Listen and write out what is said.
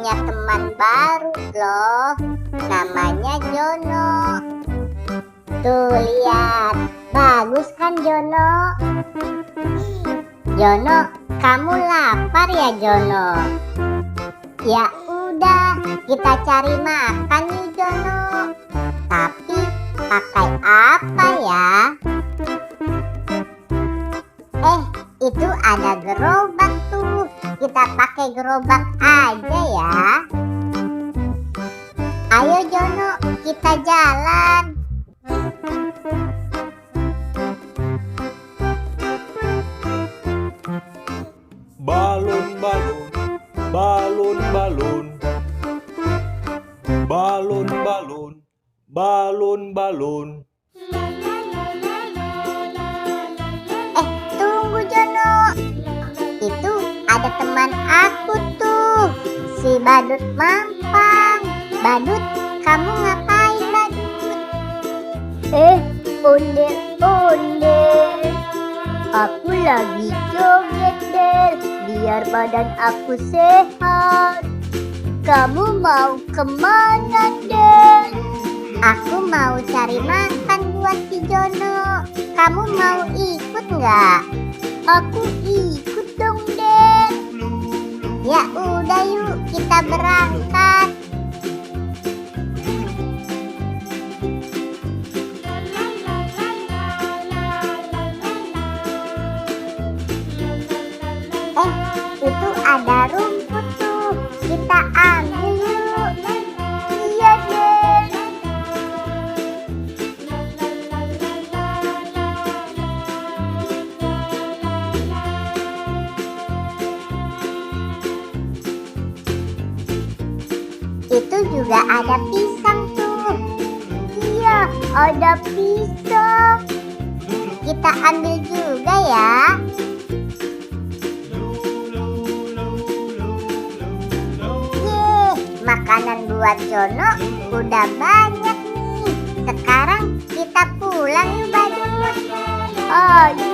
punya teman baru loh. Namanya Jono. Tuh lihat, bagus kan Jono? Jono, kamu lapar ya Jono? Ya udah, kita cari makan nih Jono. Tapi pakai apa ya? Itu ada gerobak tuh. Kita pakai gerobak aja ya. Ayo Jono, kita jalan. Balon, balon, balon, balon. Balon, balon, balon, balon. Tunggu Jono. Itu ada teman aku tuh, si Badut Mampang. Badut, kamu ngapain Badut? Ondel-ondel. Aku lagi joget Del, biar badan aku sehat. Kamu mau kemana Del? Aku mau cari makan buat si Jono. Kamu mau ikut nggak? Aku ikut dong Del. Ya udah yuk kita berangkat. Itu ada rumput tuh. Kita ambil yuk. Iya Del. Itu juga ada pisang tuh. Iya, ada pisang. Kita ambil juga ya. Makanan buat Jono udah banyak nih. Sekarang kita pulang yuk Badut. Ayo